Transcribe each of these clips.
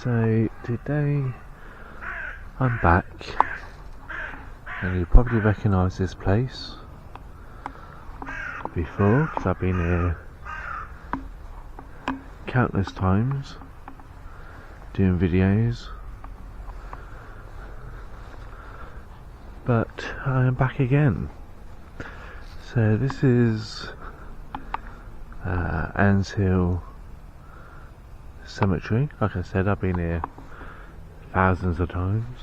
So today I'm back, and you probably recognise this place before because I've been here countless times doing videos, but I am back again. So this is Ants Hill Cemetery. Like I said, I've been here thousands of times,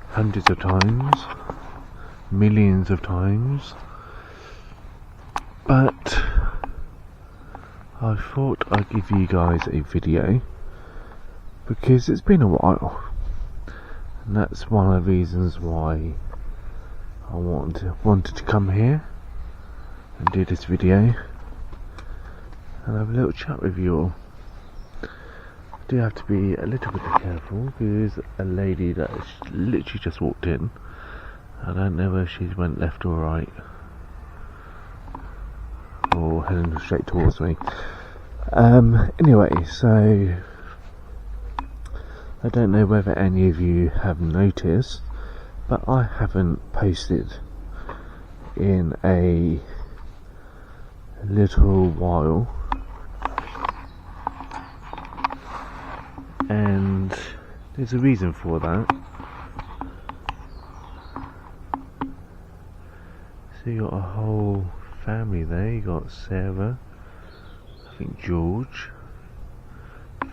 hundreds of times, millions of times, but I thought I'd give you guys a video because it's been a while, and that's one of the reasons why I wanted to come here and do this video and have a little chat with you all. I do have to be a little bit careful because a lady that literally just walked in. I don't know whether she went left or right or heading straight towards me. Anyway, so I don't know whether any of you have noticed, but I haven't posted in a little while, and there's a reason for that. So you got a whole family there. You got Sarah, I think George,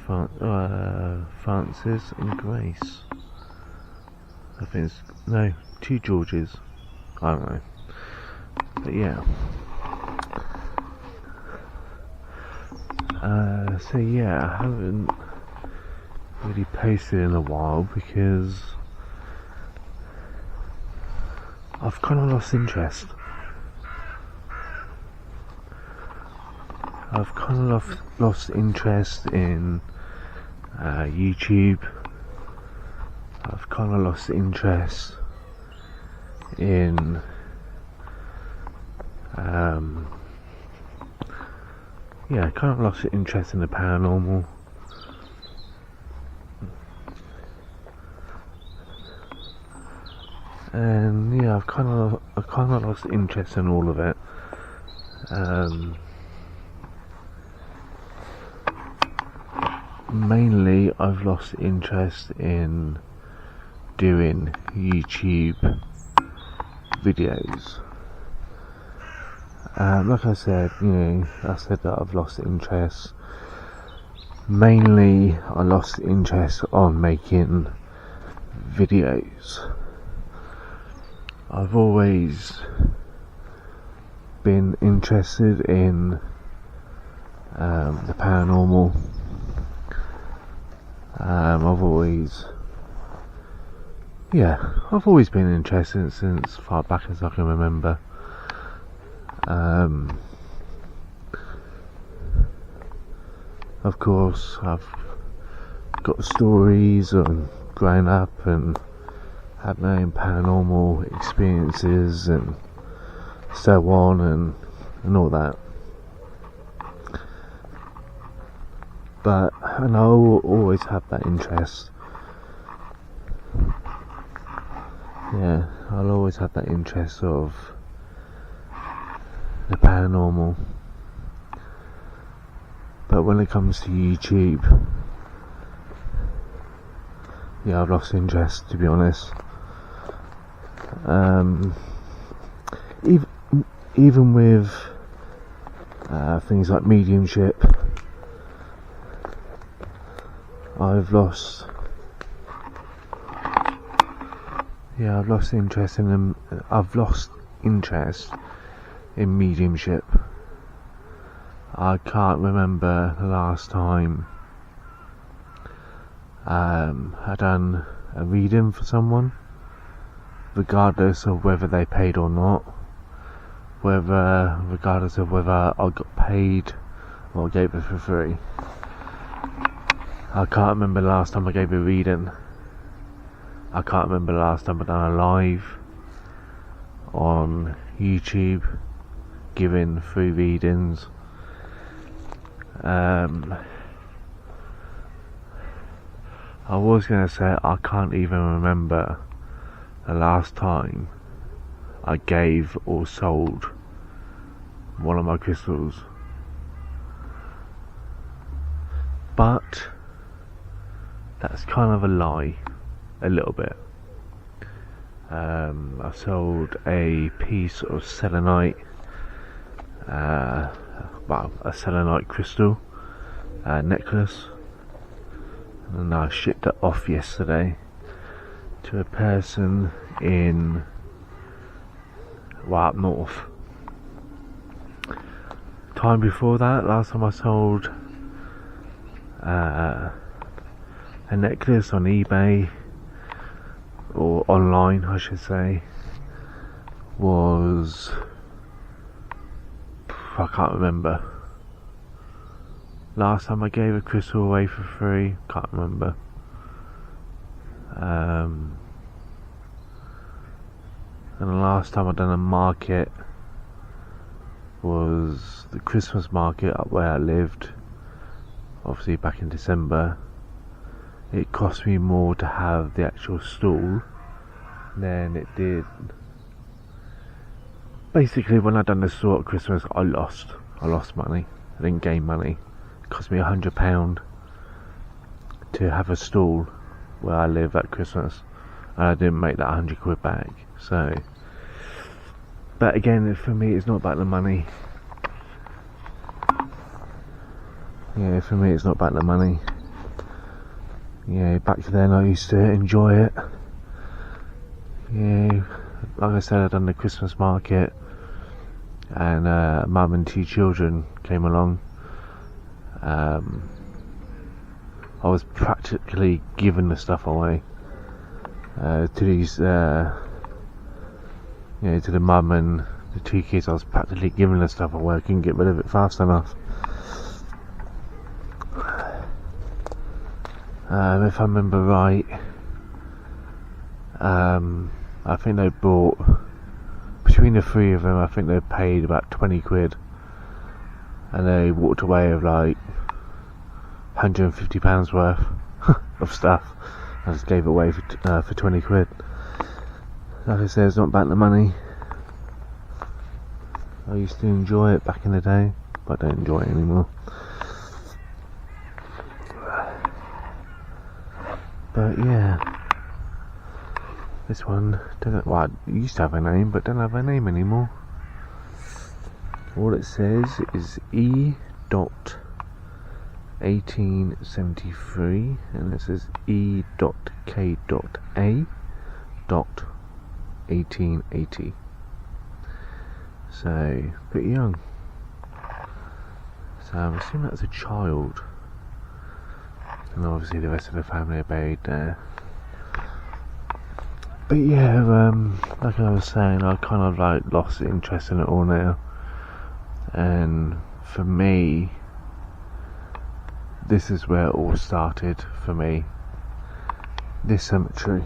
Francis and Grace. I think it's, no, two Georges, I don't know, but yeah. So yeah, I haven't really posted in a while because I've kind of lost interest. I've kind of lost interest in YouTube. I've kind of lost interest in yeah, I kind of lost interest in the paranormal. And yeah, I've kind of lost interest in all of it. Mainly, I've lost interest in doing YouTube videos. Like I said, I said that I've lost interest. Mainly, I lost interest on making videos. I've always been interested in the paranormal. I've always been interested since far back as I can remember. Of course, I've got stories on growing up and had my own paranormal experiences and so on and all that. And I'll always have that interest. Yeah, I'll always have that interest of the paranormal. But when it comes to YouTube, yeah, I've lost interest, to be honest. Even with things like mediumship, I've lost interest in them. I've lost interest in mediumship. I can't remember the last time I done a reading for someone, regardless of whether they paid or not, regardless of whether I got paid or gave it for free. I can't remember the last time I gave a reading. I can't remember the last time I done a live on YouTube giving free readings. I was going to say I can't even remember the last time I gave or sold one of my crystals, but that's kind of a lie, a little bit. I sold a piece of selenite, a selenite crystal necklace, and I shipped it off yesterday to a person in up north. Time before that, last time I sold a necklace on eBay, or online I should say, was, I can't remember. Last time I gave a crystal away for free, can't remember. And the last time I done a market was the Christmas market up where I lived, obviously back in December. It cost me more to have the actual stall than it did. Basically, when I done the stall at Christmas, I lost money. I didn't gain money. It cost me £100 to have a stall where I live at Christmas, and I didn't make that £100 back. So, but again, for me, it's not about the money. Yeah, for me, it's not about the money. Yeah, back then I used to enjoy it. Yeah, like I said, I done the Christmas market, and mum and 2 children came along. I was practically giving the stuff away to these, to the mum and the 2 kids. I was practically giving the stuff away. I couldn't get rid of it fast enough. If I remember right, I think they bought, between the 3 of them, I think they paid about £20, and they walked away with like £150 worth of stuff. I just gave it away for £20. Like I said, it's not about the money. I used to enjoy it back in the day, but I don't enjoy it anymore. But yeah, this one doesn't, well, it used to have a name, but don't have a name anymore. All it says is E.1873, and it says E.K.A.1880. So, pretty young. So I'm assuming that's a child. And obviously the rest of the family are buried there. But yeah, like I was saying, I kind of like lost interest in it all now. And for me, this is where it all started for me. This cemetery.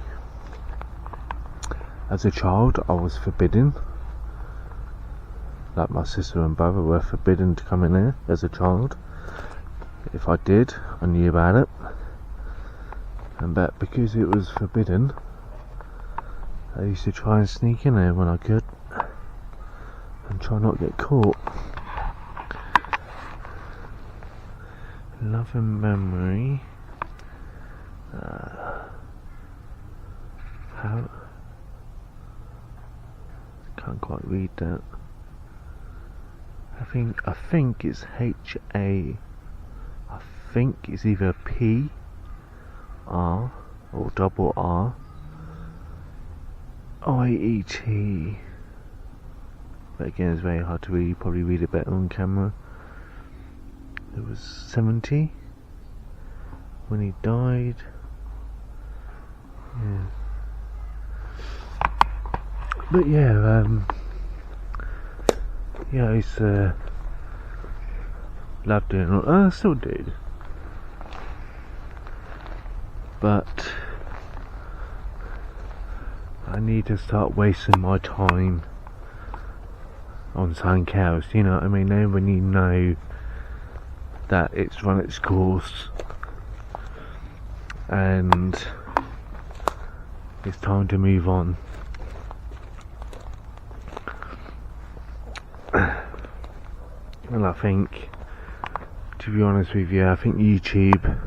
As a child, I was forbidden. Like my sister and brother were forbidden to come in there as a child. If I did, I knew about it. And but because it was forbidden, I used to try and sneak in there when I could and try not to get caught. Love and memory. How? Can't quite read that. I think it's H-A. I think it's either P-R or double R I-E-T. But again, it's very hard to read. You probably read it better on camera. It was 70 when he died. Yeah. But yeah, I used to love doing it. I still do. But I need to start wasting my time on something else, you know what I mean? Now when you know that it's run its course, and it's time to move on. And I think, to be honest with you, I think YouTube,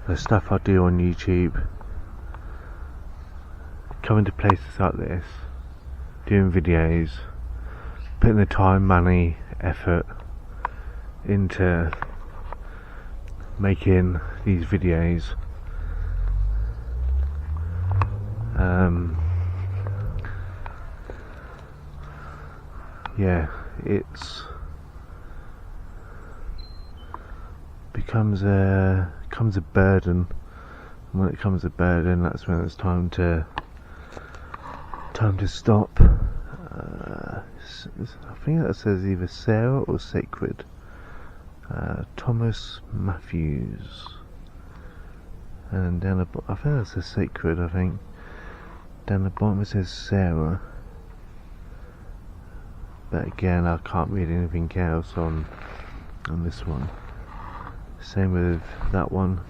the stuff I do on YouTube, coming to places like this, doing videos, putting the time, money, effort into making these videos, yeah, it's becomes a burden. And when it becomes a burden, that's when it's time to stop. I think that says either Sarah or Sacred. Thomas Matthews, and down the I think that says Sacred. I think down the bottom it says Sarah, but again I can't read anything else on this one. Same with that one.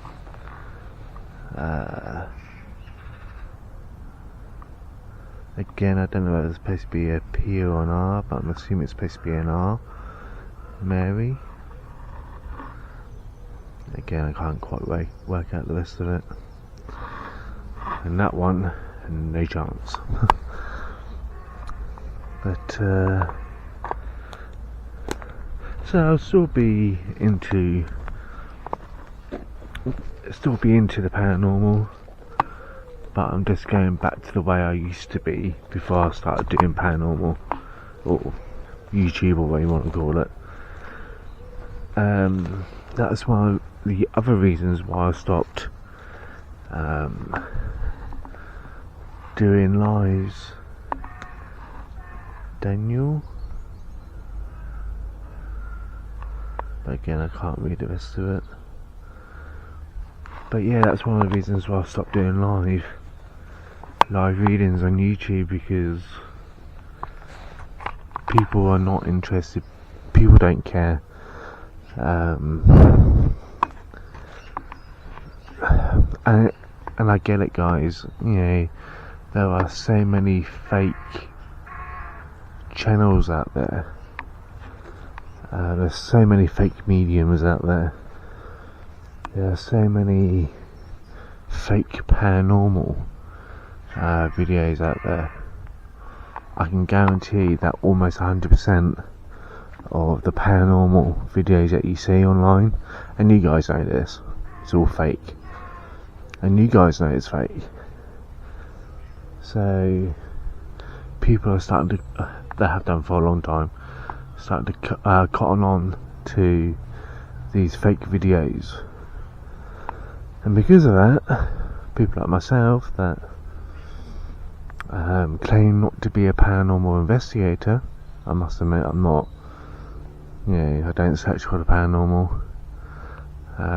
Again, I don't know whether it's supposed to be a P or an R, but I'm assuming it's supposed to be an R. Mary. Again, I can't quite work out the rest of it. And that one, no chance. But so I'll still be into the paranormal, but I'm just going back to the way I used to be before I started doing paranormal, or YouTube, or what you want to call it. That's one of the other reasons why I stopped doing lives. Daniel, but again I can't read the rest of it. But yeah, that's one of the reasons why I stopped doing live readings on YouTube, because people are not interested, people don't care. And I get it, guys, you know, there are so many fake channels out there, there's so many fake mediums out there. There are so many fake paranormal videos out there. I can guarantee that almost 100% of the paranormal videos that you see online, and you guys know this, it's all fake. And you guys know it's fake. So people are starting to, they have done for a long time, starting to cotton on to these fake videos. And because of that, people like myself that claim not to be a paranormal investigator, I must admit I'm not. You know, I don't search for the paranormal.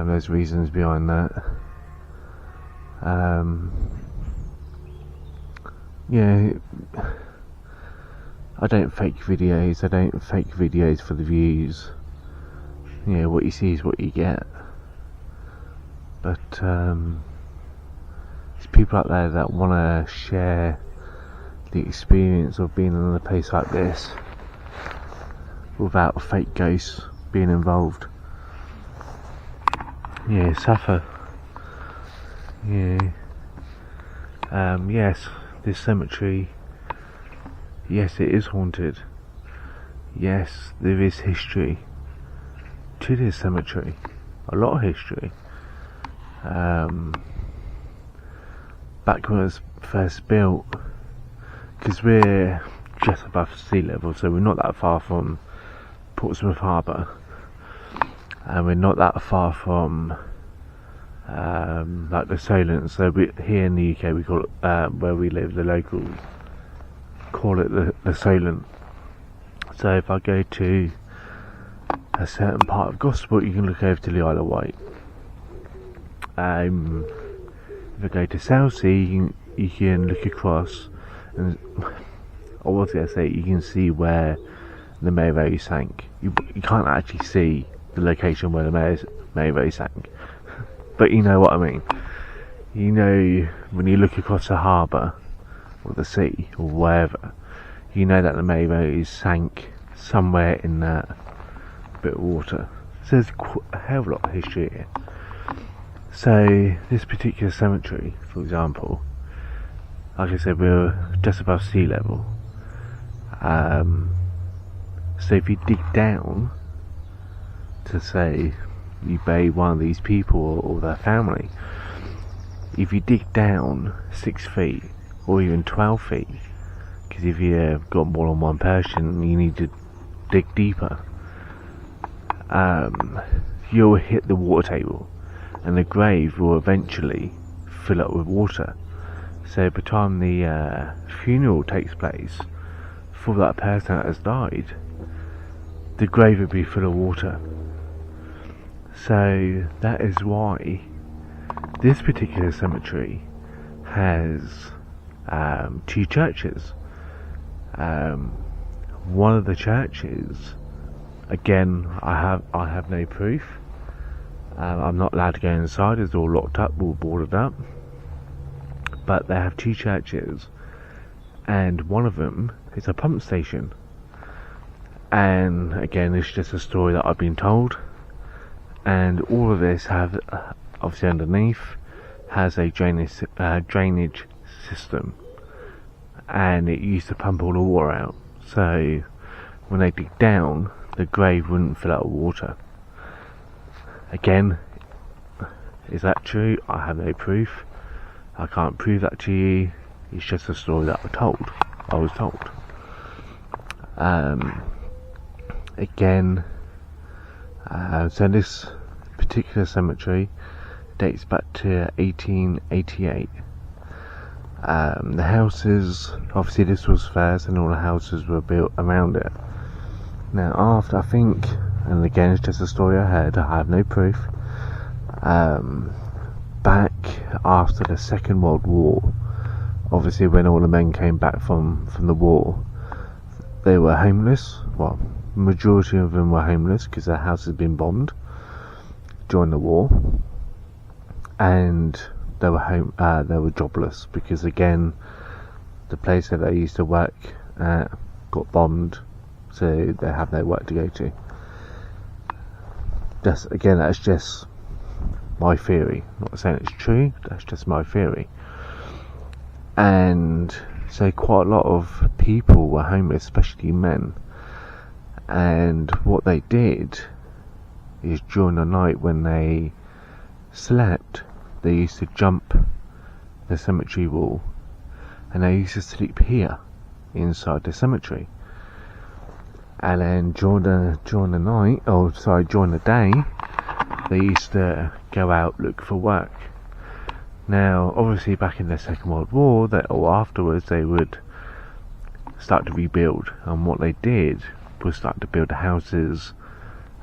There's reasons behind that. Yeah, I don't fake videos. I don't fake videos for the views. You know, what you see is what you get. But there's people out there that want to share the experience of being in a place like this without fake ghosts being involved. Yeah, suffer. Yeah. Yes, this cemetery, yes, it is haunted. Yes, there is history to this cemetery. A lot of history. Back when it was first built, because we're just above sea level, so we're not that far from Portsmouth Harbour, and we're not that far from like the Solent. So here in the UK we call it, where we live, the locals call it the Solent. So if I go to a certain part of Gosport, you can look over to the Isle of Wight. If I go to Southsea, you can look across, and I was going to say you can see where the Mayberry sank. You can't actually see the location where the Mayberry sank. but you know what I mean. You know, when you look across the harbour or the sea or wherever, you know that the Mayboat sank somewhere in that bit of water. So there's a hell of a lot of history here. So this particular cemetery, for example, like I said, we're just above sea level. So if you dig down to say you bury one of these people or their family, if you dig down 6 feet or even 12 feet, because if you've got more than one person, you need to dig deeper, you'll hit the water table, and the grave will eventually fill up with water. So by the time the funeral takes place for that person that has died, the grave will be full of water. So that is why this particular cemetery has 2 churches. One of the churches, again, I have no proof. I'm not allowed to go inside. It's all locked up, all boarded up. But they have 2 churches, and one of them is a pump station. And again, it's just a story that I've been told. And all of this have, obviously underneath, has a drainage system, and it used to pump all the water out. So when they dig down, the grave wouldn't fill out with water. Again, is that true? I have no proof. I can't prove that to you. It's just a story that I was told. Again, so this particular cemetery dates back to 1888. The houses, obviously this was first, and all the houses were built around it. Now after, I think, and again it's just a story I heard, I have no proof, back after the Second World War, obviously when all the men came back from the war, they were homeless. Well, majority of them were homeless because their house had been bombed during the war, and they were jobless because, again, the place that they used to work at got bombed, so they have no work to go to. That's just my theory. I'm not saying it's true, that's just my theory. And so quite a lot of people were homeless, especially men. And what they did is, during the night when they slept, they used to jump the cemetery wall, and they used to sleep here inside the cemetery. And then during the day, they used to go out, look for work. Now, obviously, back in the Second World War, or afterwards, they would start to rebuild. And what they did was start to build houses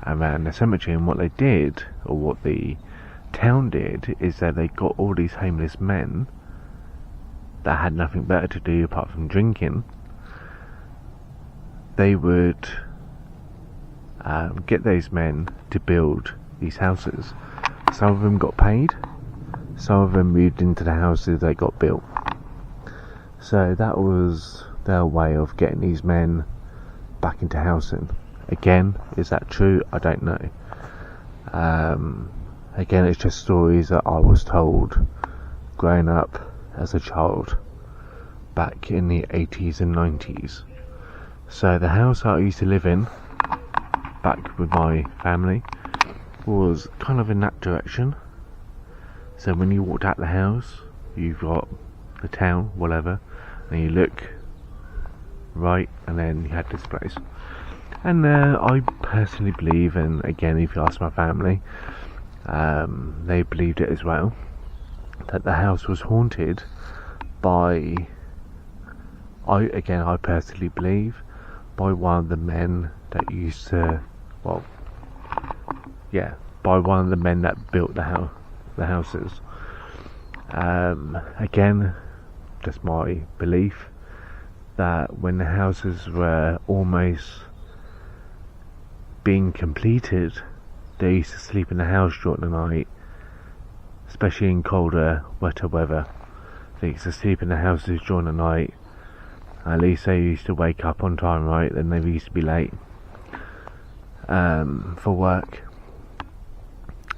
around the cemetery. And what they did, or what the town did, is that they got all these homeless men that had nothing better to do apart from drinking. They would get those men to build these houses. Some of them got paid, some of them moved into the houses they got built. So that was their way of getting these men back into housing. Again, is that true? I don't know. Again, it's just stories that I was told growing up as a child back in the 80s and 90s. So the house that I used to live in back with my family was kind of in that direction. So when you walked out the house, you've got the town, whatever, and you look right, and then you had this place. And I personally believe, and again, if you ask my family, they believed it as well, that the house was haunted by, I personally believe, by one of the men that used to, by one of the men that built the houses. Again, just my belief that when the houses were almost being completed, they used to sleep in the house during the night especially in colder, wetter weather. They used to sleep in the houses during the night. At least they used to wake up on time, right? Then they used to be late for work,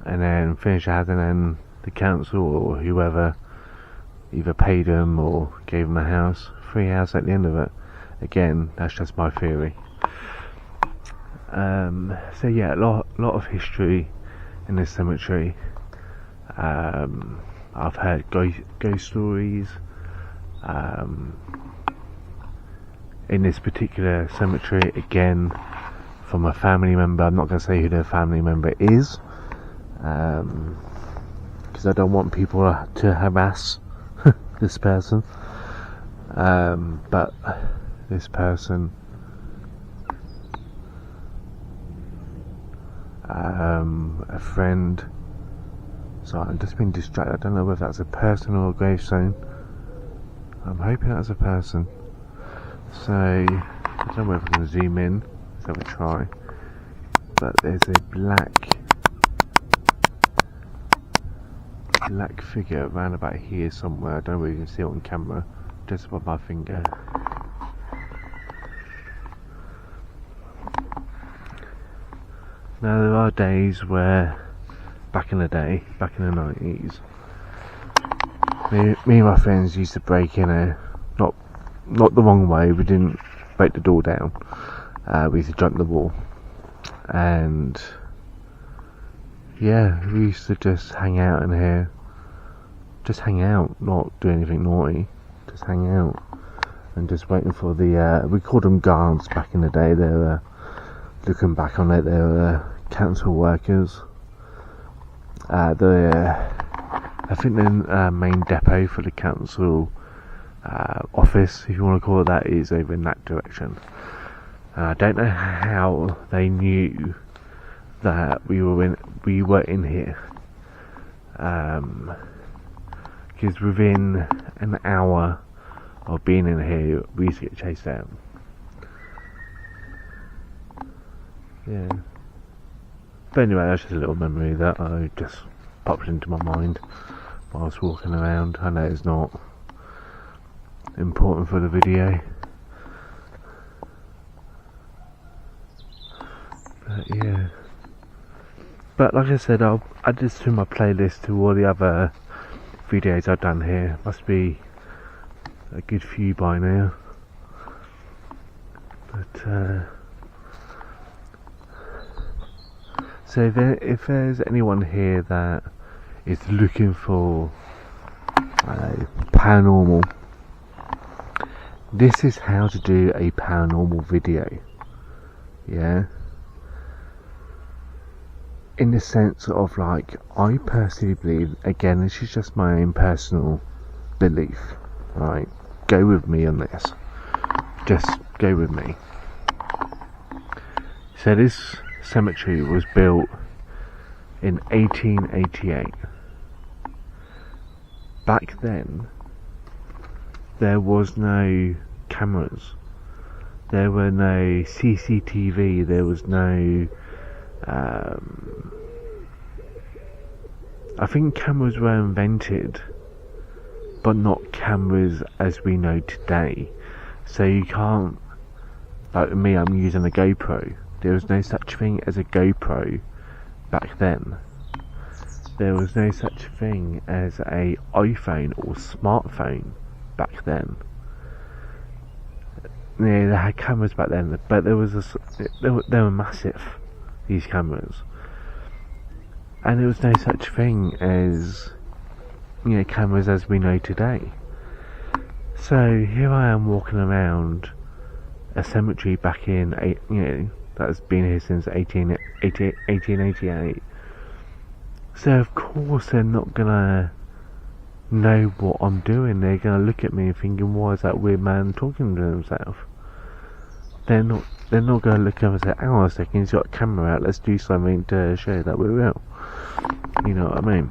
and then finish the house, and then the council or whoever either paid them or gave them a house, free house at the end of it. Again, that's just my theory. So yeah, a lot of history in this cemetery. I've heard ghost stories in this particular cemetery, again from a family member. I'm not going to say who their family member is, because I don't want people to harass this person, but this person a friend. So I'm just being distracted. I don't know whether that's a person or a gravestone. I'm hoping that's a person. So I don't know whether I can zoom in. Let's have a try. But there's a black figure around about here somewhere. I don't know if you can see it on camera. Just above my finger. Now there are days where, back in the 90s, me and my friends used to break in not the wrong way. We didn't break the door down. We used to jump the wall, and yeah, we used to just hang out in here. Just hang out, not do anything naughty. Just hang out and just waiting for the. We called them guards back in the day. They were, looking back on it, they were council workers. I think the main depot for the council office, if you want to call it that, is over in that direction. I don't know how they knew that we were in here, because within an hour of being in here, we used to get chased out. Yeah. But anyway, that's just a little memory that I just popped into my mind while I was walking around. I know it's not important for the video, but yeah. But like I said, I'll add this to my playlist to all the other videos I've done here. Must be a good few by now. But so if there's anyone here that is looking for paranormal, this is how to do a paranormal video. Yeah, in the sense of, like, I personally believe, again, this is just my own personal belief, right? Go with me on this. Just go with me. So this cemetery was built in 1888. Back then, there was no cameras. There were no CCTV. There was no. I think cameras were invented, but not cameras as we know today. So you can't. Like me, I'm using a GoPro. There was no such thing as a GoPro back then. There was no such thing as a iPhone or smartphone back then. Yeah, they had cameras back then, but they were massive, these cameras. And there was no such thing as, cameras as we know today. So here I am walking around a cemetery back in, that's been here since 1888. So of course they're not gonna know what I'm doing. They're gonna look at me and thinking, why is that weird man talking to himself? They're not gonna look at me and say, hang on a second, he's got a camera out, let's do something to show that we're real. You know what I mean?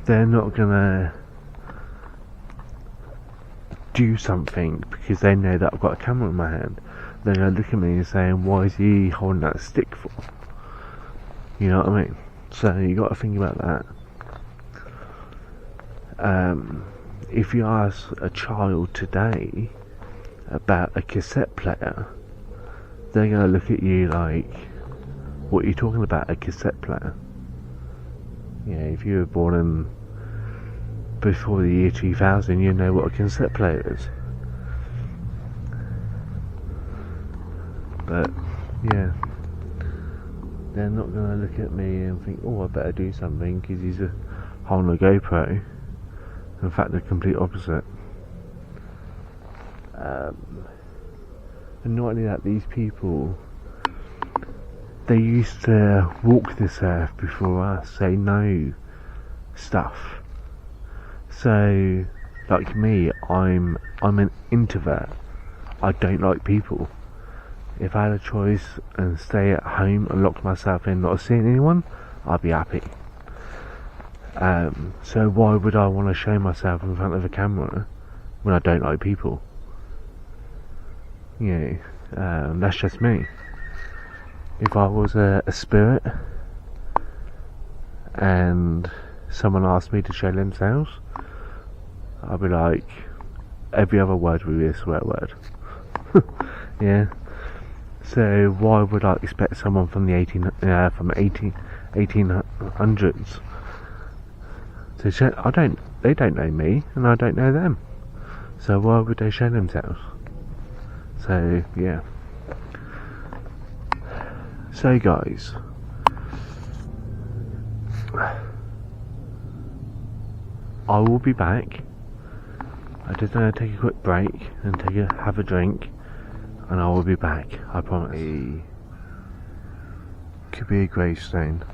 They're not gonna do something because they know that I've got a camera in my hand. They're gonna look at me and saying, why is he holding that stick for? You know what I mean? So you got to think about that. If you ask a child today about a cassette player, they're going to look at you like, what are you talking about, a cassette player? Yeah, if you were born in before the year 2000, you know what a cassette player is. But yeah, they're not going to look at me and think, oh, I better do something because he's holding a GoPro. In fact, the complete opposite. And not only that, these people, they used to walk this earth before us. They know stuff. So, like me, I'm an introvert. I don't like people. If I had a choice and stay at home and lock myself in, not seeing anyone, I'd be happy. So why would I want to show myself in front of a camera when I don't like people? Yeah, that's just me. If I was a spirit and someone asked me to show themselves, I'd be like, every other word would be a swear word. Yeah. So why would I expect someone from the 1800s to show? They don't know me, and I don't know them. So why would they show themselves? So yeah. So guys, I will be back. I just want to take a quick break and have a drink, and I will be back. I promise. Could be a gravestone.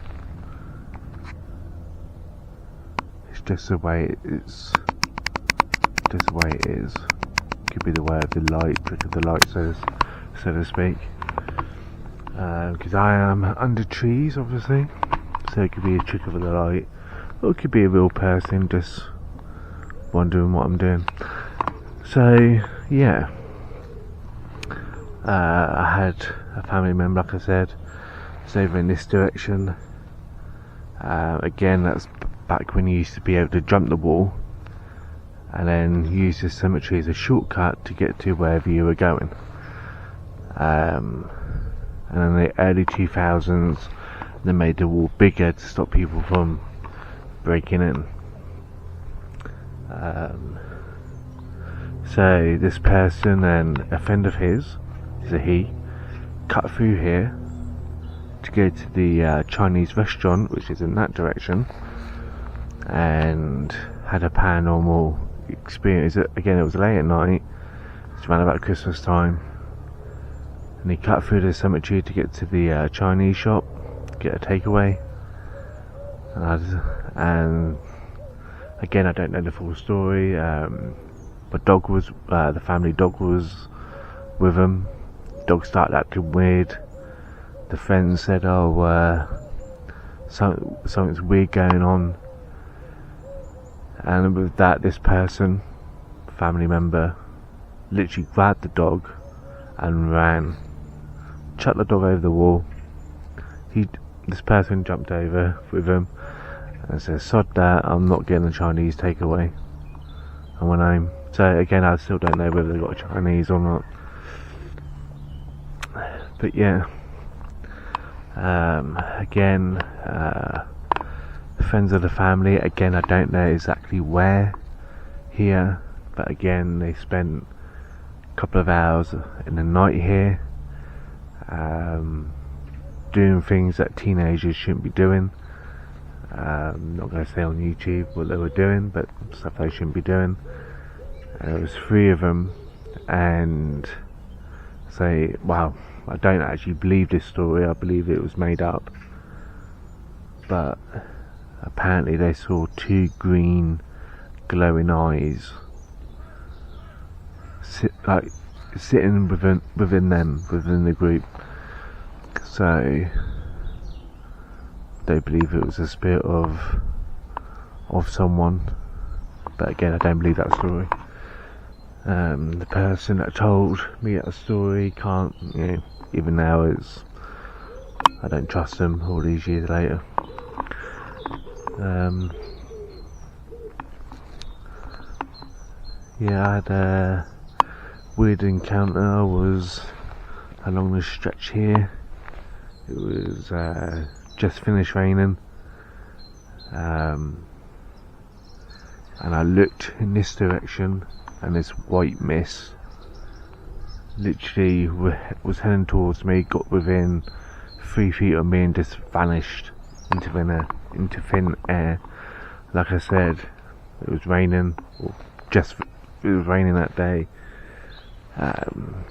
It's just the way it's. Just the way it is. Could be the way of the light, trick of the light, so to speak. Because I am under trees, obviously, so it could be a trick of the light, or it could be a real person just wondering what I'm doing. So yeah, I had a family member, like I said, it's over in this direction. Again, that's back when you used to be able to jump the wall and then use the cemetery as a shortcut to get to wherever you were going. And in the early 2000s, they made the wall bigger to stop people from breaking in. So this person and a friend of his, is a he, cut through here to go to the Chinese restaurant, which is in that direction, and had a paranormal experience. Again, it was late at night, it's around about Christmas time, and he cut through the cemetery to get to the Chinese shop, get a takeaway, and again, I don't know the full story. But dog was the family dog was with him. The dog started acting weird. The friend said, "Oh, something's weird going on." And with that, this person, family member, literally grabbed the dog and ran, chucked the dog over the wall. This person jumped over with him and said, "Sod that, I'm not getting a Chinese takeaway," and went home. So again, I still don't know whether they got Chinese or not. But yeah, again, friends of the family, again, I don't know exactly where here, but again, they spent a couple of hours in the night here, doing things that teenagers shouldn't be doing. I'm not going to say on YouTube what they were doing, but stuff they shouldn't be doing. There was 3 of them, and say, well, I don't actually believe this story, I believe it was made up, but apparently they saw 2 green glowing eyes sitting within the group. So they believe it was a spirit of someone, but again, I don't believe that story. The person that told me that story can't, even now, it's I don't trust them all these years later. Yeah, I had a weird encounter. I was along the stretch here. It was just finished raining, and I looked in this direction, and this white mist literally was heading towards me, got within 3 feet of me and just vanished into thin air. Like I said, it was raining, it was raining that day.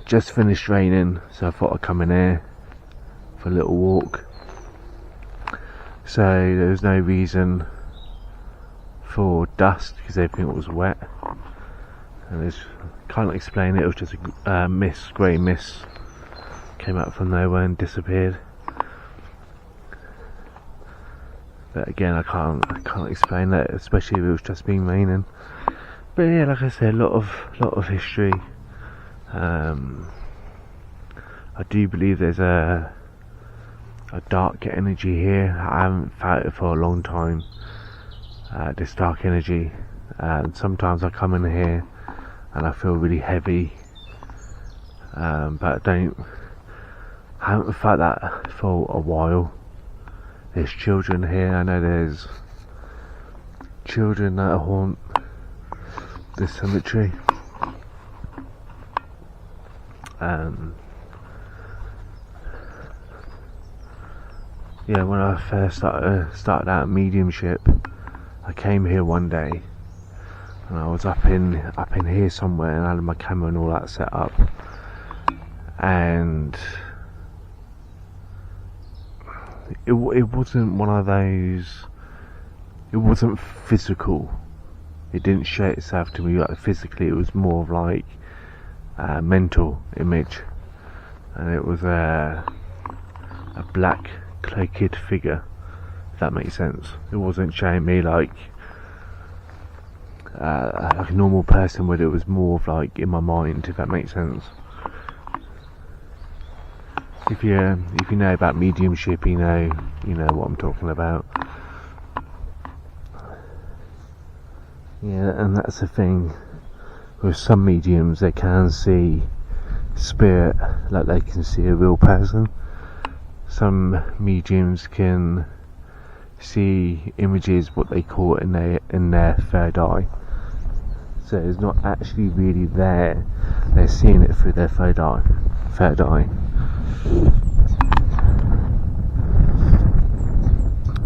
Just finished raining, so I thought I'd come in here for a little walk. So there was no reason for dust because everything was wet, and can't explain it. It was just a grey mist came out from nowhere and disappeared. But again, I can't explain that, especially if it was just been raining. But yeah, like I said, a lot of history. I do believe there's a dark energy here. I haven't felt it for a long time. This dark energy. And sometimes I come in here and I feel really heavy. But I haven't felt that for a while. There's children here. I know there's children that haunt this cemetery. Yeah, when I first started out mediumship, I came here one day, and I was up in here somewhere, and I had my camera and all that set up, and it wasn't one of those. It wasn't physical. It didn't show itself to me like physically. It was more of like a mental image, and it was a black cloaked figure, if that makes sense. It wasn't showing me like a normal person would. It was more of like in my mind, if that makes sense. If you know about mediumship, you know what I'm talking about. Yeah, and that's the thing with some mediums, they can see spirit like they can see a real person. Some mediums can see images, what they call it, in their third eye. So it's not actually really there. They're seeing it through their third eye.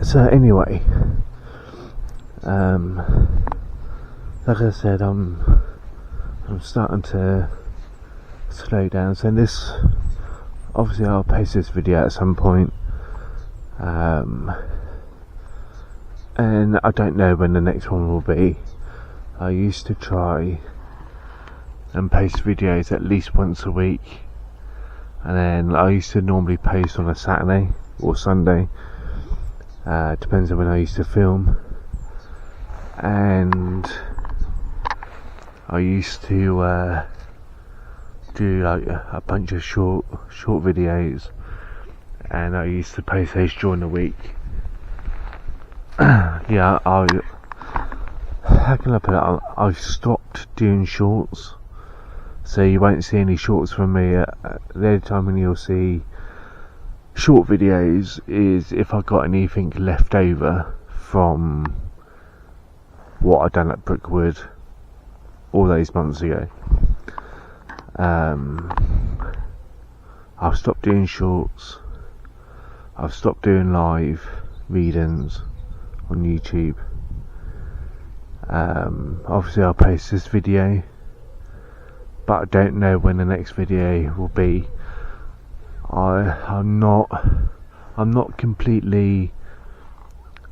So anyway, like I said, I'm starting to slow down. So this, obviously, I'll post this video at some point, and I don't know when the next one will be. I used to try and post videos at least once a week, and then I used to normally post on a Saturday or Sunday, depends on when I used to film, and I used to do like a bunch of short videos, and I used to post those during the week. Yeah, how can I put it? I stopped doing shorts, so you won't see any shorts from me. The only time when you'll see short videos is if I got anything left over from what I'd done at Brickwood all those months ago. I've stopped doing shorts. I've stopped doing live readings on YouTube. Obviously I'll post this video, but I don't know when the next video will be. I'm not completely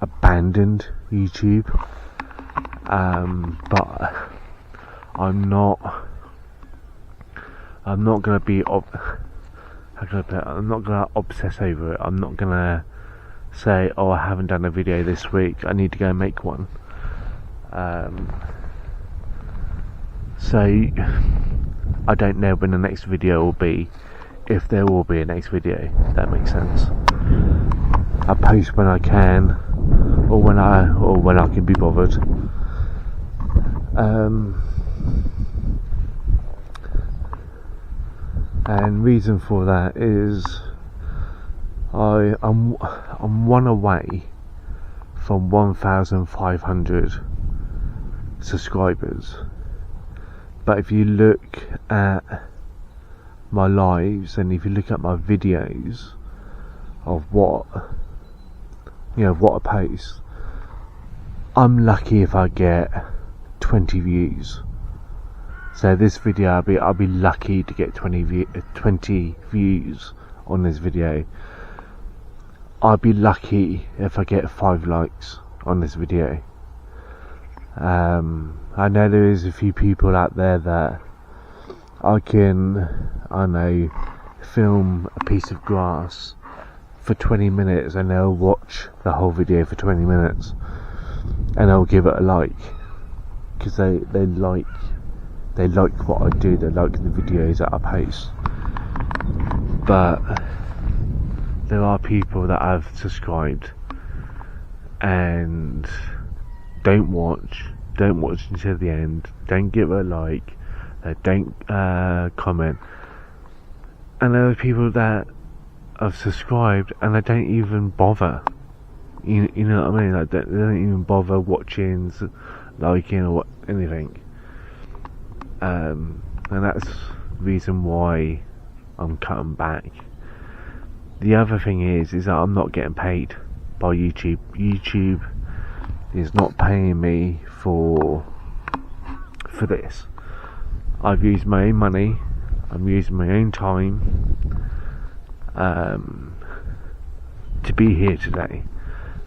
abandoned YouTube, but I'm not gonna be I'm not gonna obsess over it. I'm not gonna say, oh, I haven't done a video this week, I need to go and make one. So I don't know when the next video will be, if there will be a next video, if that makes sense. I post when I can, or when I can be bothered. And reason for that is I'm one away from 1,500 subscribers. But if you look at my lives and if you look at my videos of what I post, I'm lucky if I get 20 views. So this video, I'll be lucky to get 20 views on this video. I'll be lucky if I get 5 likes on this video. I know there is a few people out there that I know, film a piece of grass for 20 minutes and they'll watch the whole video for 20 minutes and they'll give it a like because they like what I do, they like the videos that I post. But there are people that have subscribed and don't watch until the end, don't give a like, don't comment, and there are people that have subscribed and they don't even bother. You know what I mean? Like they don't even bother watching, liking or anything. And that's the reason why I'm cutting back. The other thing is that I'm not getting paid by YouTube. YouTube is not paying me for this. I've used my own money, I'm using my own time to be here today.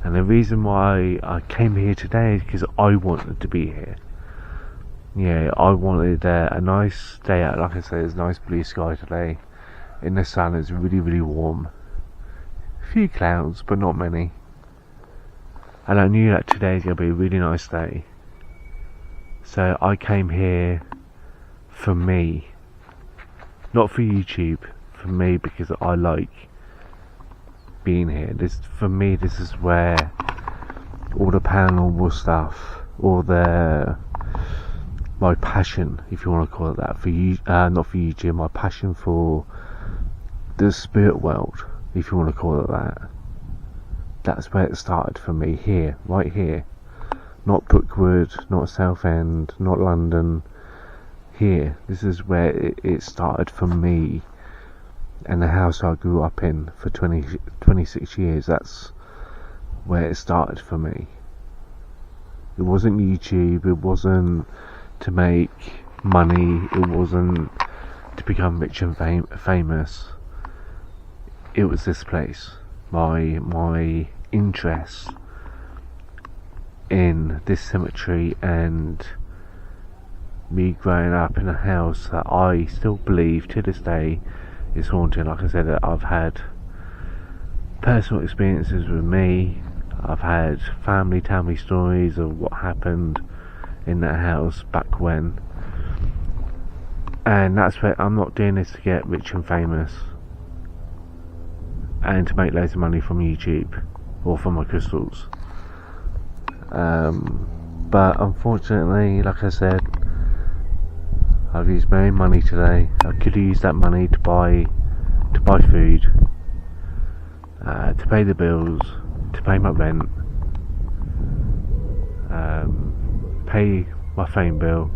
And the reason why I came here today is because I wanted to be here. Yeah, I wanted a nice day out. Like I said, it's nice blue sky today. In the sun, it's really, really warm. A few clouds, but not many. And I knew that today's going to be a really nice day. So I came here for me. Not for YouTube. For me, because I like being here. For me, this is where all the paranormal stuff, my passion, if you want to call it that, for you, not for YouTube, my passion for the spirit world, if you want to call it that. That's where it started for me, here, right here. Not Brookwood, not Southend, not London. Here, this is where it started for me, and the house I grew up in for 26 years. That's where it started for me. It wasn't YouTube, it wasn't to make money, it wasn't to become rich and famous. It was this place, my interest in this cemetery, and me growing up in a house that I still believe to this day is haunted. Like I said, that I've had personal experiences with me, I've had family tell me stories of what happened in that house back when, and that's where I'm not doing this to get rich and famous and to make loads of money from YouTube or from my crystals. But unfortunately, like I said, I've used my own money today. I could have used that money to buy food, to pay the bills, to pay my rent, pay my phone bill,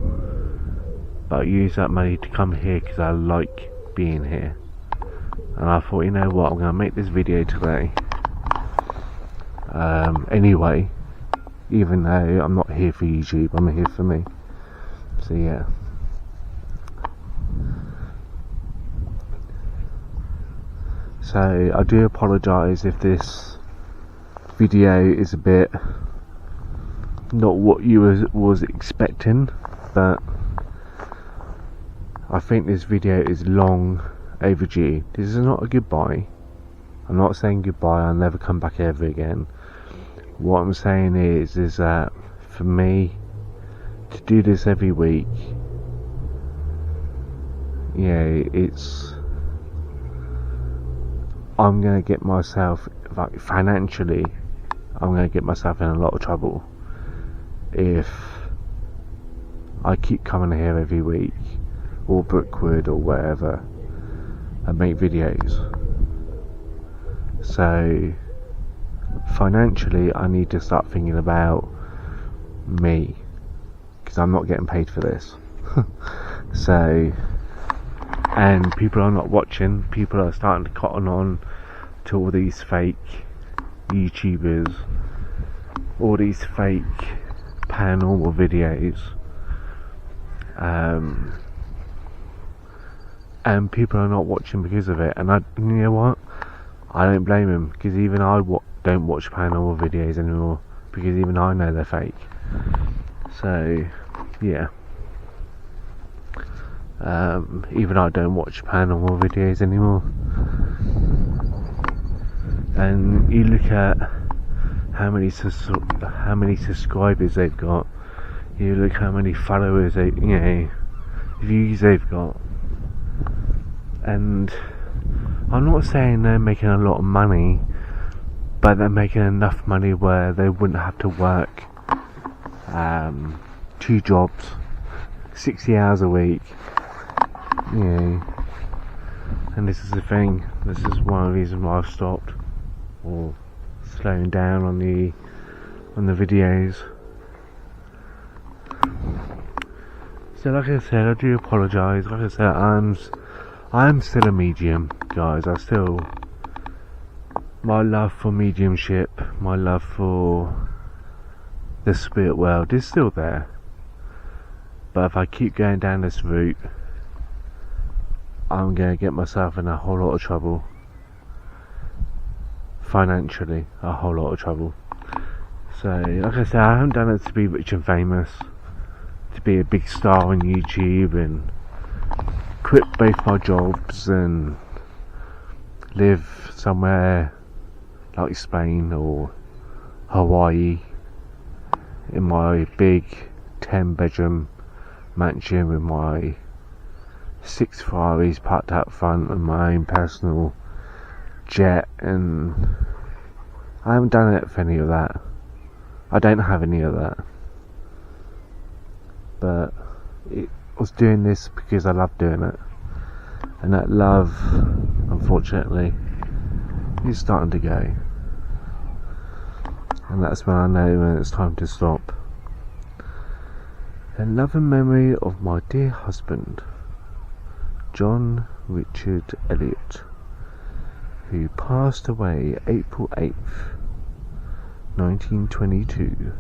but I used that money to come here because I like being here. And I thought, you know what, I'm going to make this video today anyway, even though I'm not here for YouTube, I'm here for me. So yeah. So I do apologise if this video is a bit not what you was expecting, but I think this video is long overdue. This is not a goodbye. I'm not saying goodbye, I'll never come back ever again. What I'm saying is that for me to do this every week, yeah, I'm going to get myself, like, financially, I'm going to get myself in a lot of trouble if I keep coming here every week, or Brookwood or wherever, and make videos. So financially I need to start thinking about me, because I'm not getting paid for this. So, and people are not watching, people are starting to cotton on to all these fake YouTubers, all these fake paranormal videos, and people are not watching because of it. And you know what, I don't blame them, because even I don't watch paranormal videos anymore, because even I know they're fake. So yeah, even I don't watch paranormal videos anymore. And you look at how many subscribers they've got, you look how many followers views they've got, and I'm not saying they're making a lot of money, but they're making enough money where they wouldn't have to work 2 jobs, 60 hours a week, and this is the thing, this is one of the reasons why I've stopped, or slowing down on the videos. So like I said, I do apologise. Like I said, I'm still a medium, guys. My love for mediumship, my love for the spirit world is still there. But if I keep going down this route, I'm going to get myself in a whole lot of trouble. Financially, a whole lot of trouble. So, like I said, I haven't done it to be rich and famous, to be a big star on YouTube and quit both my jobs and live somewhere like Spain or Hawaii in my big 10-bedroom mansion with my 6 Ferraris parked out front and my own personal jet, and I haven't done it for any of that. I don't have any of that, but I was doing this because I love doing it, and that love, unfortunately, is starting to go, and that's when I know when it's time to stop. In love and memory of my dear husband, John Richard Elliot, who passed away April 8th, 1922.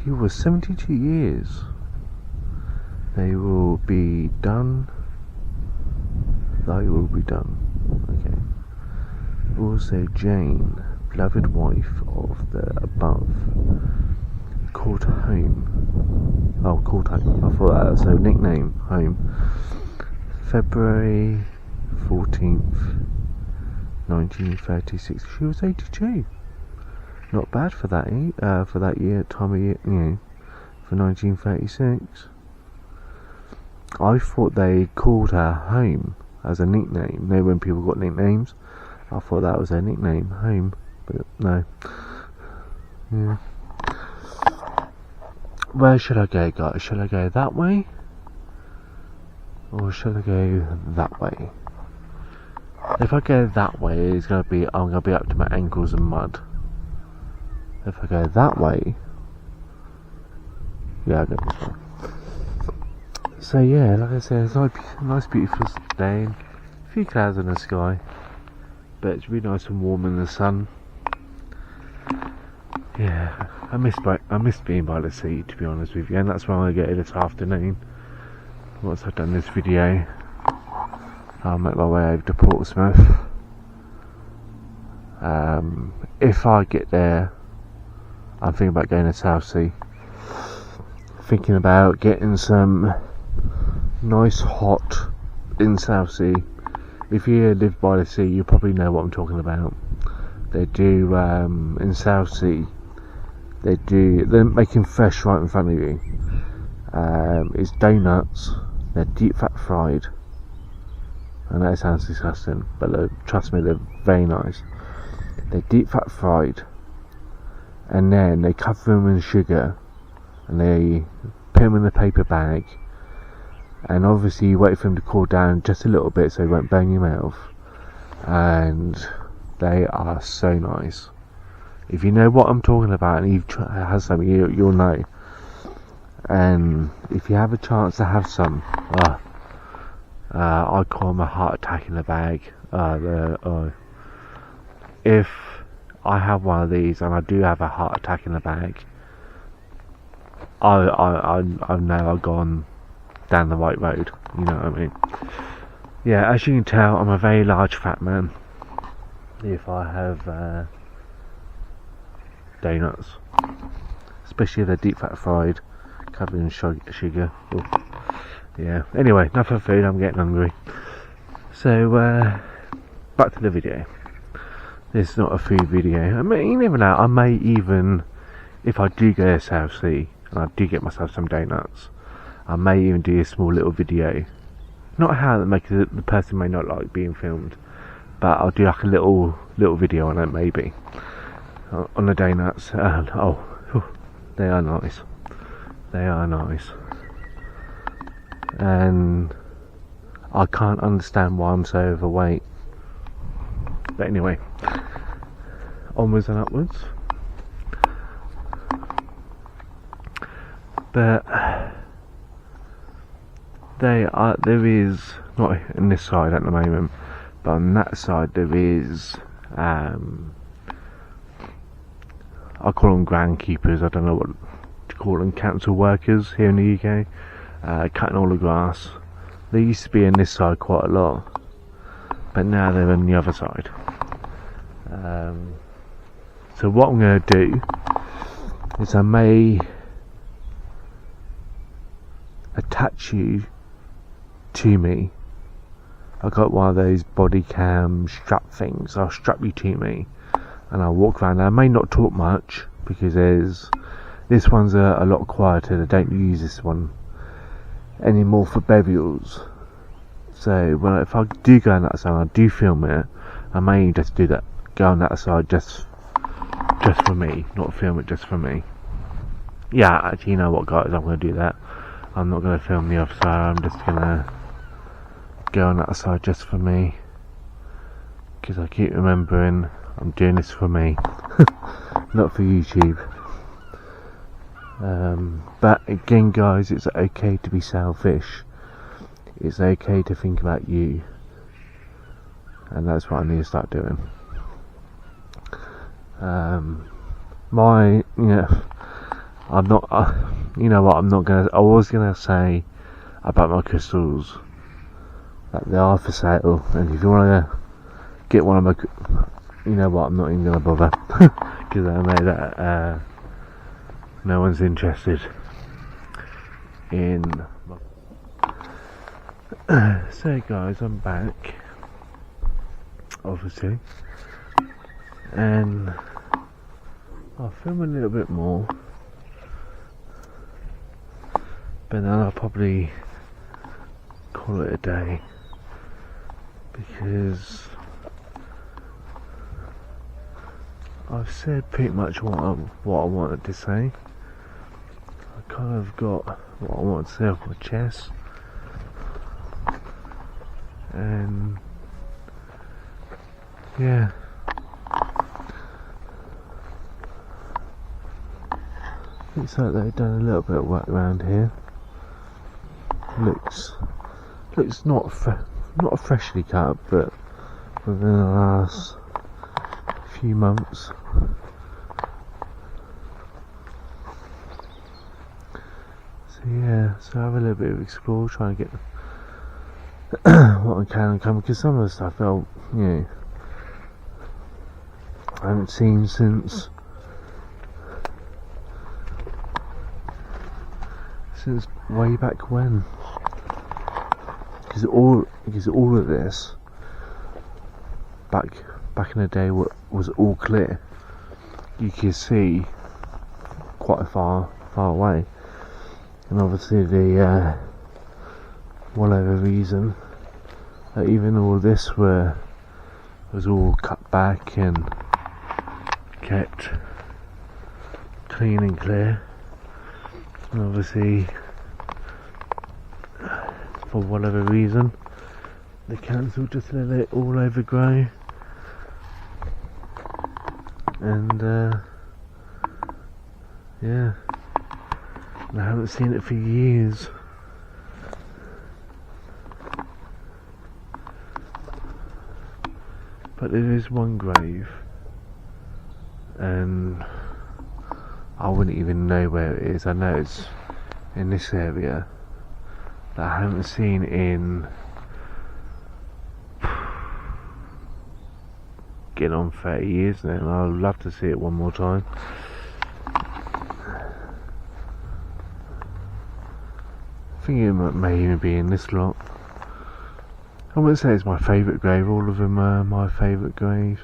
He was 72 years. They will be done. Okay. Also Jane, beloved wife of the above, called home. I thought that was her nickname, home. February 14th, 1936. She was 82. Not bad for that year, time of year, for 1936. I thought they called her home as a nickname. When people got nicknames, I thought that was her nickname, home, but no. Yeah. Where should I go, guys? Should I go that way? Or should I go that way? If I go that way, I'm gonna be up to my ankles in mud. If I go that way, I'll go this way. So yeah, like I said, it's a nice beautiful day, a few clouds in the sky, but it's really nice and warm in the sun. Yeah, I miss being by the sea, to be honest with you, and that's why I'm going to get it this afternoon. Once I've done this video, I'll make my way over to Portsmouth. If I get there, I'm thinking about going to Southsea. Thinking about getting some nice hot in Southsea. If you live by the sea, you probably know what I'm talking about. They do in Southsea. They're making fresh right in front of you. It's donuts. They're deep fat fried. I know it sounds disgusting, but trust me, they're very nice. They're deep fat fried, and then they cover them in sugar, and they put them in the paper bag, and obviously you wait for them to cool down just a little bit so they won't burn your mouth, and they are so nice. If you know what I'm talking about and you've had some, you'll know. And if you have a chance to have some, I call them a heart attack in the bag. If I have one of these and I do have a heart attack in the bag, I know I've gone down the right road. You know what I mean? Yeah, as you can tell, I'm a very large fat man. If I have donuts, especially if they're deep fat fried, covered in sugar. Ooh. Yeah. Anyway, enough of food. I'm getting hungry. So back to the video. This is not a food video. I mean, you never know. I may even, if I do go to South Sea and I do get myself some donuts, I may even do a small little video. Not how that makes the person may not like being filmed, but I'll do like a little video on it maybe. On the donuts. They are nice. They are nice. And I can't understand why I'm so overweight. But anyway, onwards and upwards. But there is, not in this side at the moment, but on that side there is, I call them groundkeepers, I don't know what to call them, council workers here in the UK, cutting all the grass. They used to be in this side quite a lot, but now they're on the other side. So what I'm going to do is I may attach you to me. I got one of those body cam strap things. I'll strap you to me and I'll walk around. Now, I may not talk much because this one's a lot quieter. They don't use this one anymore for burials. So if I do go on that side, I do film it, I may just do that, go on that side just for me, not film it just for me. Yeah, actually, you know what, guys, I'm going to do that. I'm not going to film the other side. I'm just going to go on that side just for me, because I keep remembering I'm doing this for me, not for YouTube. But again, guys, it's okay to be selfish. It's okay to think about you, and that's what I need to start doing. I'm not. You know what? I was gonna say about my crystals that they are for sale, and if you wanna get one of my, you know what? I'm not even gonna bother because I know that no one's interested in. So guys, I'm back, obviously, and I'll film a little bit more, but then I'll probably call it a day, because I've said pretty much what I wanted to say. I kind of got what I wanted to say off my chest. And yeah, looks like they've done a little bit of work around here. Looks not freshly cut, but within the last few months. So yeah, so I have a little bit of explore, trying to get what I can come, because some of the stuff I haven't seen since way back when, because all of this back in the day was all clear. You could see quite far away, and obviously the whatever reason even all this was all cut back and kept clean and clear. And obviously, for whatever reason, the council just let it all overgrow, and yeah, and I haven't seen it for years. But there is one grave, and I wouldn't even know where it is. I know it's in this area that I haven't seen in getting on 30 years now, and I'd love to see it one more time. I think it may even be in this lot. I wouldn't say it's my favourite grave, all of them are my favourite graves,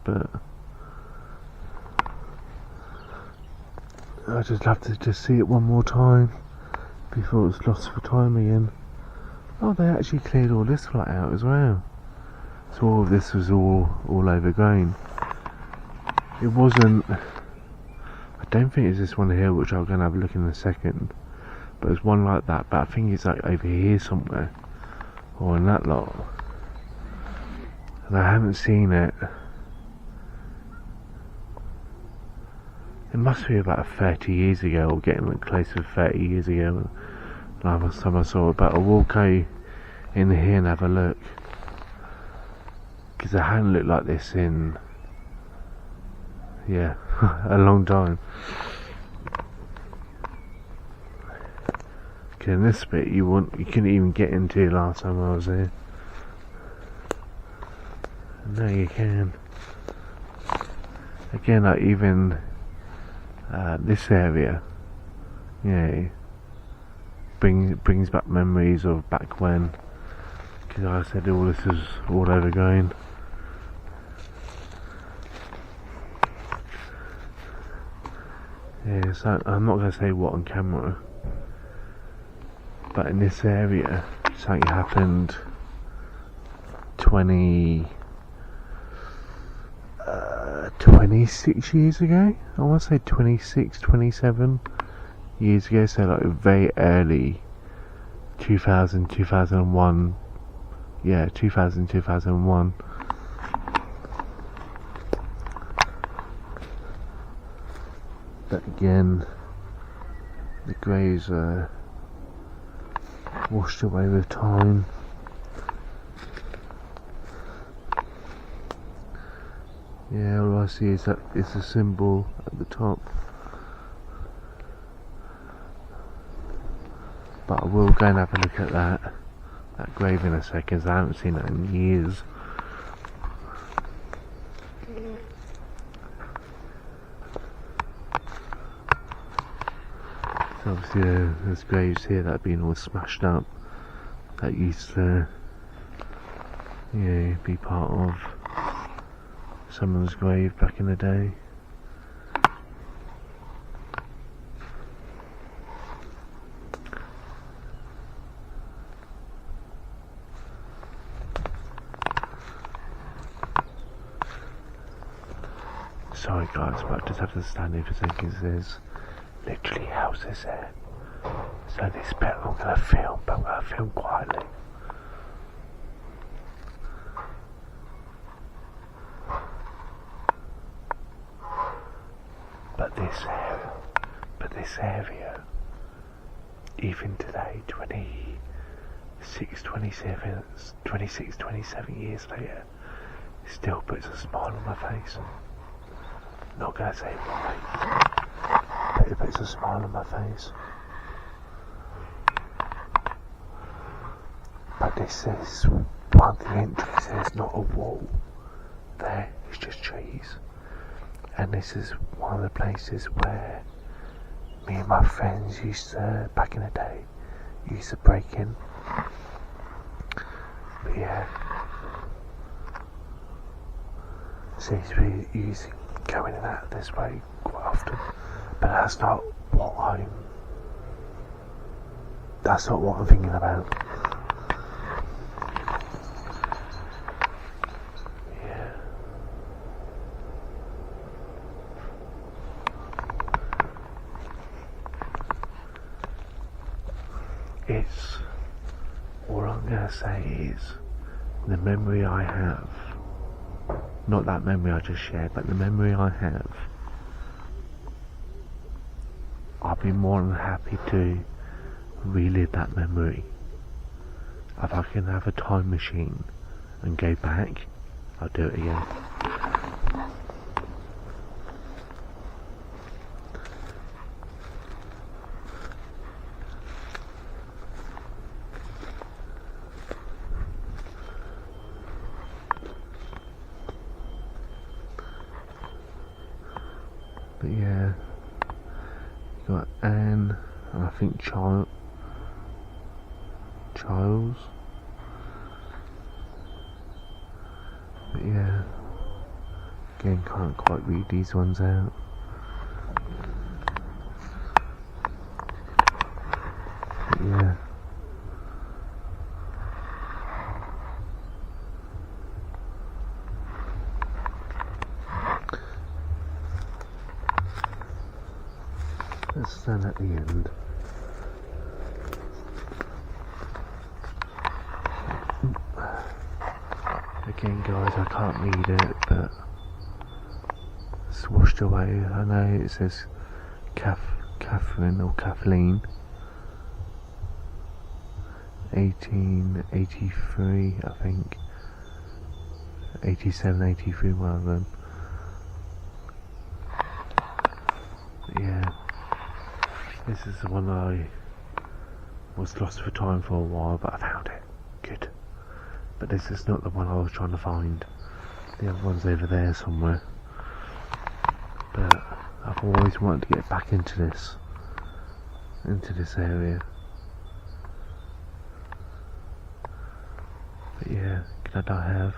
but I'd just love to just see it one more time before it's lost for time again. Oh, they actually cleared all this lot out as well. So all of this was all overgrown. It wasn't, I don't think it's this one here, which I'm going to have a look in a second, but it's one like that, but I think it's like over here somewhere, or in that lot, and I haven't seen it. It must be about 30 years ago, or getting close to 30 years ago, last time I saw it, but I will go in here and have a look, because it hadn't looked like this in, yeah, a long time. Okay, in this bit you couldn't even get into last time I was here. And now you can. Again, like even this area, yeah, brings back memories of back when, because like I said, all this is all overgrown. Yeah, so I'm not going to say what on camera, but in this area something happened 26 years ago. I want to say 26, 27 years ago, so like very early 2000, 2001. Yeah, 2000, 2001. But again, the graves are washed away with time. Yeah, all I see is that it's a symbol at the top. But I will go and have a look at that grave in a second, I haven't seen it in years. So obviously there's graves here that have been all smashed up, that used to, yeah, be part of someone's grave back in the day. Sorry guys, but I just have to stand here for a second, because there's literally houses there. So this bit I'm going to film, but I'm going to film quietly. But this area, even today, 26, 27 years later, still puts a smile on my face. Not going to say why, but it puts a smile on my face. But this is one of the entries. There's not a wall there, it's just trees. And this is one of the places where me and my friends used to, back in the day, used to break in. But yeah, seems to be using going in and out this way quite often. But that's not what I'm thinking about. it's, all I'm gonna say is, the memory I have, not that memory I just shared, but the memory I have, I'll be more than happy to relive that memory. If I can have a time machine and go back, I'll do it again. But yeah, you got Anne and I think Charles. But yeah, again, can't quite read these ones out. But yeah. Let's stand at the end. Again guys, I can't read it, but it's washed away. I know it says Catherine or Kathleen, 1883 I think, 87, 83, one of them. But yeah, this is the one I was lost for time for a while, but I found it. Good. But this is not the one I was trying to find. The other one's over there somewhere. But I've always wanted to get back into this area. But yeah, glad I have.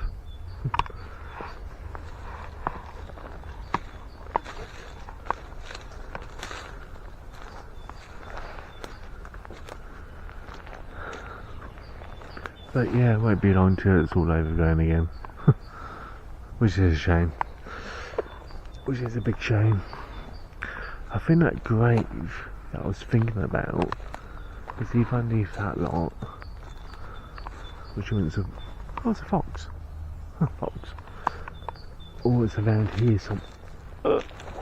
But yeah, it won't be long till it's all overgrown again. Which is a shame. Which is a big shame. I think that grave that I was thinking about is either underneath that lot, which means it's a fox. Fox. Or it's around here some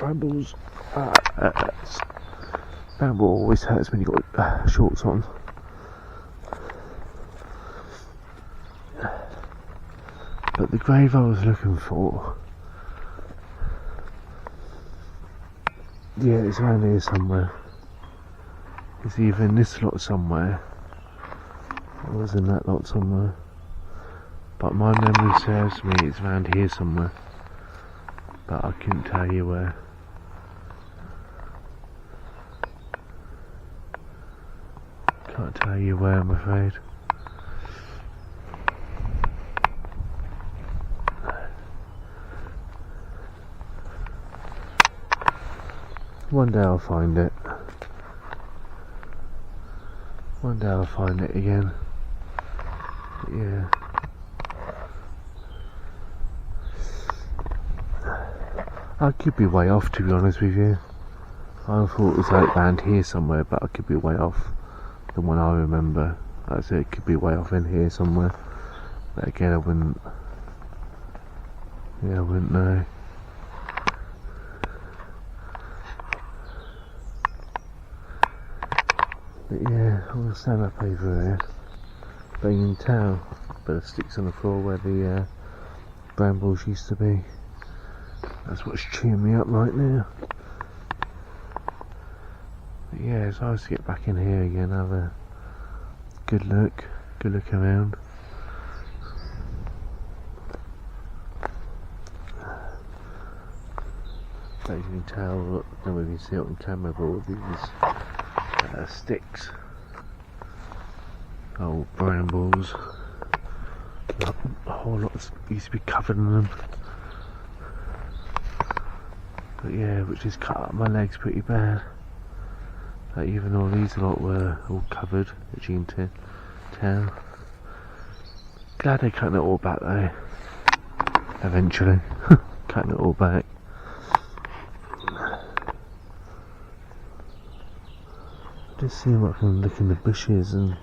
brambles. Bramble always hurts when you've got shorts on. But the grave I was looking for, yeah, it's around here somewhere. It's either in this lot somewhere, or it's in that lot somewhere. But my memory serves me, it's around here somewhere. But I couldn't tell you where. Can't tell you where, I'm afraid. One day I'll find it. One day I'll find it again. But yeah. I could be way off, to be honest with you. I thought it was like around here somewhere, but I could be way off the one I remember. Like I said, it could be way off in here somewhere. But again, I wouldn't know. But yeah, I'm going to stand up over here, but you can tell by the sticks on the floor where the brambles used to be. That's what's cheering me up right now. But yeah, it's nice to get back in here again, have a good look around. As you can tell, look, I don't know if you can see it on camera, but all these sticks, old brambles, a whole lot used to be covered in them. But yeah, which has cut up my legs pretty bad. Like even all these lot were all covered, as you can tell. Glad they cut it all back though. Eventually, cutting it all back. Just see what I can look in the bushes and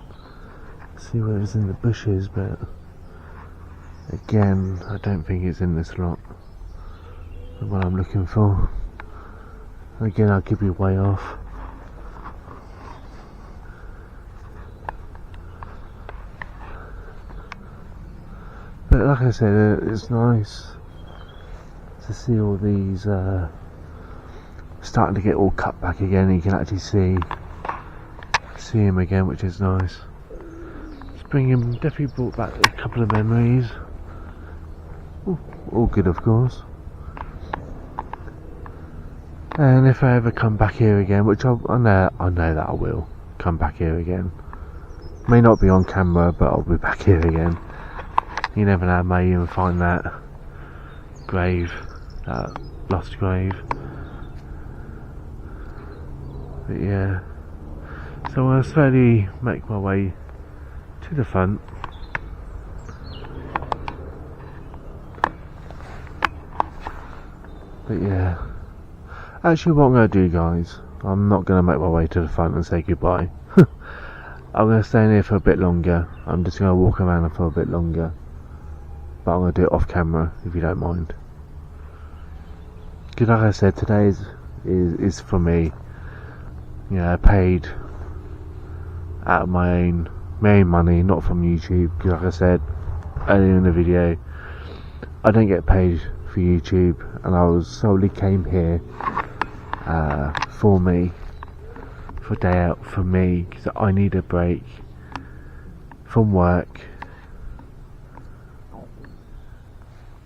see what is in the bushes, but again, I don't think it's in this lot. What I'm looking for. Again, I'll keep you way off. But like I said, it's nice to see all these starting to get all cut back again. You can actually see him again, which is nice. Definitely brought back a couple of memories. Ooh, all good, of course. And if I ever come back here again, which I know that I will come back here again. May not be on camera, but I'll be back here again. You never know, I may even find that grave, that lost grave. But yeah, so I'm going to slowly make my way to the front. But yeah, actually what I'm going to do, guys, I'm not going to make my way to the front and say goodbye. I'm going to stay in here for a bit longer. I'm just going to walk around for a bit longer. But I'm going to do it off camera, if you don't mind. Because like I said, today is for me. You know, I paid out of my own money, not from YouTube. Because like I said earlier in the video, I don't get paid for YouTube, and I solely came here for me, for a day out for me, because I need a break from work.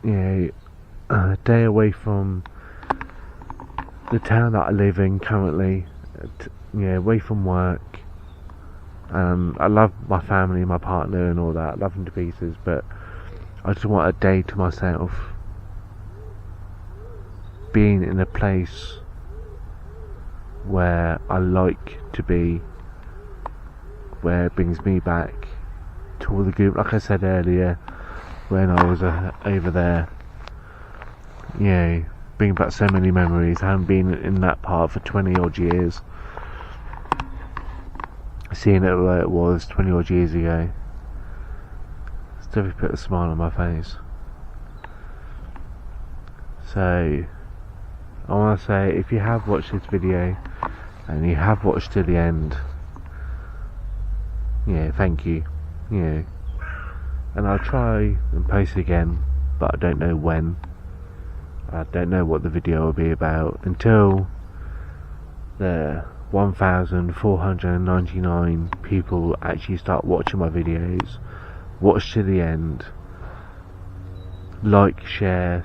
Yeah, a day away from the town that I live in currently. Yeah, away from work. I love my family, my partner and all that. I love them to pieces, but I just want a day to myself. Being in a place where I like to be, where it brings me back to all the good, like I said earlier, when I was over there. Yeah, bring back so many memories. I haven't been in that part for 20 odd years. Seeing it where it was 20 odd years ago, it's definitely put a smile on my face. So I want to say, if you have watched this video and you have watched to the end, yeah, thank you. Yeah, and I'll try and post again, but I don't know when. I don't know what the video will be about until the 1,499 people actually start watching my videos, watch to the end, like, share,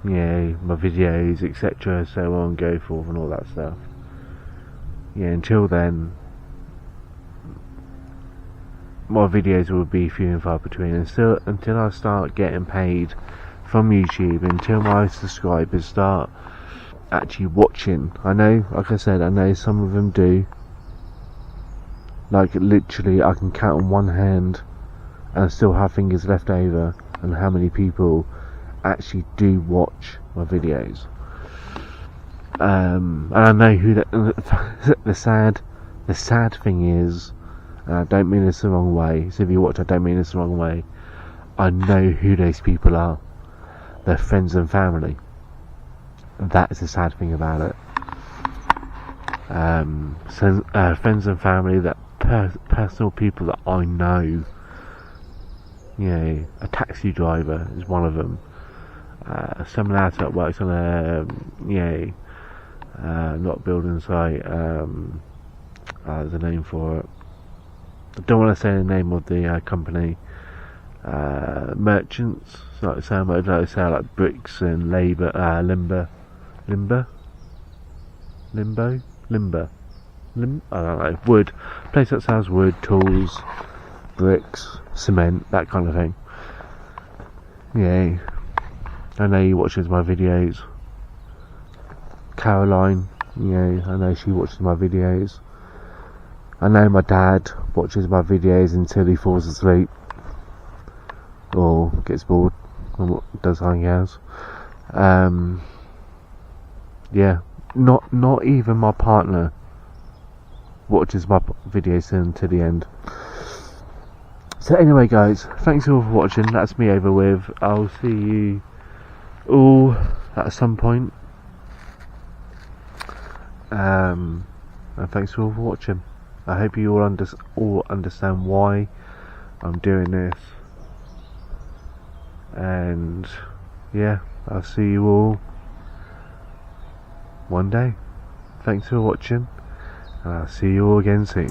yeah, my videos, etc., so on, go forth and all that stuff. Yeah, until then, my videos will be few and far between, and still until I start getting paid from YouTube, until my subscribers start actually watching. I know, like I said, I know some of them do. Like literally, I can count on one hand, and still have fingers left over, and how many people actually do watch my videos. And I know who the sad thing is, and I don't mean this the wrong way, so if you watch, I don't mean this the wrong way, I know who those people are. They're friends and family. That is the sad thing about it. Friends and family, that personal people that I know. You know, a taxi driver is one of them. Someone else that works on a not building site. There's a name for it. I don't want to say the name of the company. Merchants, like sell like bricks and limber, I don't know, wood. Place that sells wood, tools, bricks, cement, that kind of thing. Yeah, I know he watches my videos. Caroline, yeah, I know she watches my videos. I know my dad watches my videos until he falls asleep or gets bored and does something else. Yeah, not even my partner watches my videos to the end. So anyway guys, thanks all for watching. That's me over with. I'll see you all at some point. And thanks all for watching. I hope you all understand why I'm doing this. And yeah, I'll see you all one day. Thanks for watching, and I'll see you all again soon.